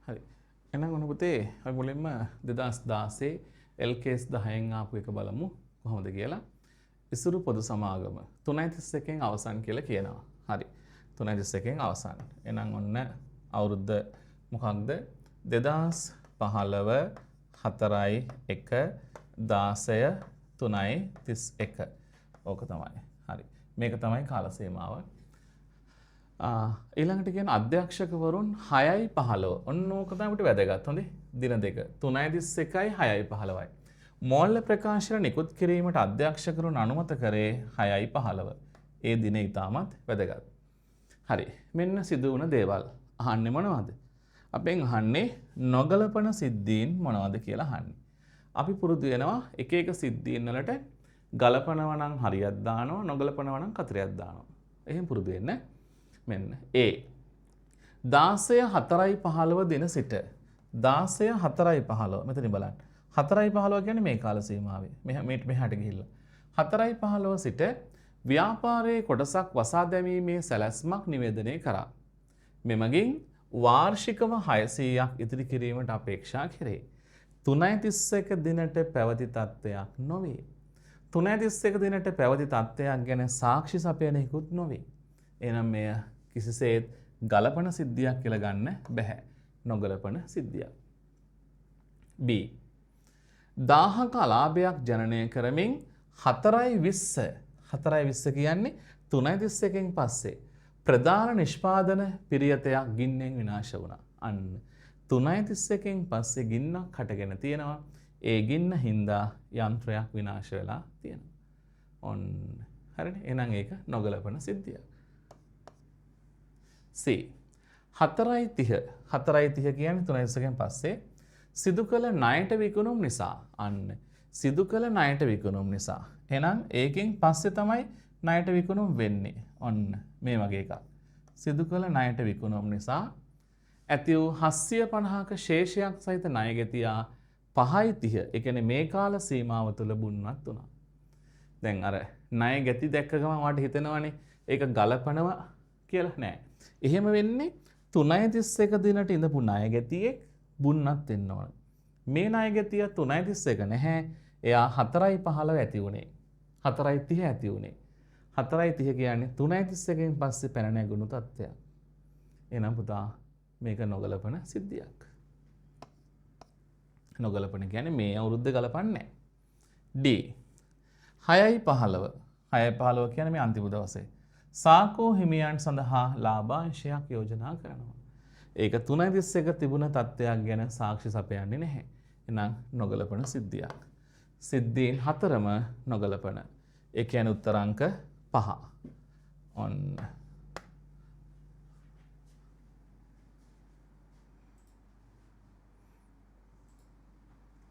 හරි. එහෙනම් ඔන්න පුතේ අපි මුලින්ම 2016 LKS 10න් ආපු එක බලමු කොහොමද කියලා. ඉසුරු පොදු සමාගම 3:31න් අවසන් කියලා කියනවා. හරි. 3:31න් අවසන්. එහෙනම් ඔන්න අවුරුද්ද මොකක්ද? 2015 4යි 1 16 3යි 31. ඕක තමයි. හරි. මේක තමයි කාල සීමාව. ඊළඟට කියන අධ්‍යක්ෂකවරුන් 6යි 15. ඔන්න ඕක තමයි අපිට වැදගත්. හොඳේ. දින දෙක 3:31යි 6යි 15යි. මෝල්ල ප්‍රකාශන නිකුත් කිරීමට අධ්‍යක්ෂකවරුන් අනුමත කරේ 6යි 15. ඒ දිනේ ඉතාමත් වැදගත්. හරි. මෙන්න සිදු වුණ දේවල්. අහන්නේ මොනවද? අපෙන් අහන්නේ නොගලපන සිද්ධීන් මොනවද කියලා අහන්නේ. අපි පුරුදු වෙනවා එක එක සිද්ධීන් වලට ගලපනවා නම් හරියක් දානවා, නොගලපනවා නම් කතරයක් දානවා. එහෙන් පුරුදු වෙන්න. මෙන්න A 16:4:15 දින සිට 16:4:15 මෙතන බලන්න 4:15 කියන්නේ මේ කාල සීමාවේ මෙහාට ගිහිල්ලා 4:15 සිට ව්‍යාපාරයේ කොටසක් වසා දැමීමේ සැලැස්මක් නිවේදනය කරා. මෙමගින් වාර්ෂිකව 600ක් ඉදිරි කිරීමට අපේක්ෂා කෙරේ. 3:31 දිනට පැවති තත්ත්වයක් නොවේ. 3:31 දිනට පැවති තත්ත්වයක් ගැන සාක්ෂි සපයනෙකුත් නොවේ. එහෙනම් මෙය කිසිසේත් ගලපන සිද්ධියක් කියලා ගන්න බෑ. නොගලපන සිද්ධියක්. B 1000ක අලාභයක් ජනනය කරමින් 4:20 කියන්නේ 3:31න් පස්සේ ප්‍රධාන නිෂ්පාදන පිරියතයක් ගින්නෙන් විනාශ වුණා. අන්න 3:31න් පස්සේ ගින්නක් හටගෙන තියෙනවා. ඒ ගින්න හින්දා යන්ත්‍රයක් විනාශ වෙලා තියෙනවා. ඔන්න හරිනේ. එහෙනම් ඒක නොගලපන සිද්ධියක්. C 4:30 කියන්නේ 3:31න් පස්සේ සිදු කළ ණයට විකුණුම් නිසා. අන්න සිදු කළ ණයට විකුණුම් නිසා. එහෙනම් ඒකෙන් පස්සේ තමයි ණයට විකුණුම් වෙන්නේ. ඔන්න මේ වගේ එකක්. සිදු කළ ණයට විකුණුම් නිසා ඇති වූ 750ක ශේෂයක් සහිත ණය ගෙතියා 5:30 ඒ කියන්නේ මේ කාල සීමාව තුළ බුන්වත් වුණා. දැන් අර ණය ගැති දැක්ක ගමන් වාට හිතෙනවනේ ඒක ගලපනවා කියලා නෑ. එහෙම වෙන්නේ 3:31 දිනට ඉඳපු ණය ගැතියෙක් බුන්නත් වෙන්න ඕන. මේ ණය ගැතිය 3:31 නැහැ. එයා 4:15 ඇති වුණේ. 4:30 ඇති වුණේ. 4:30 කියන්නේ 3:31න් පස්සේ පැන නැගුණු තත්ත්වයක්. එහෙනම් පුතා මේක නොගලපන සිද්ධියක්. නොගලපන කියන්නේ මේ අවුරුද්ද ගලපන්නේ නැහැ. D 6:15 6:15 කියන්නේ මේ අන්තිම දවසේ. සාකෝ හිමියන් සඳහා ලාභාංශයක් යෝජනා කරනවා. ඒක 3:31 තිබුණ තත්ත්වයක් ගැන සාක්ෂි සපයන්නේ නැහැ. එහෙනම් නොගලපන සිද්ධියක්. සිද්ධීන් හතරම නොගලපන. ඒ කියන්නේ උත්තර අංක 5. ඔන්න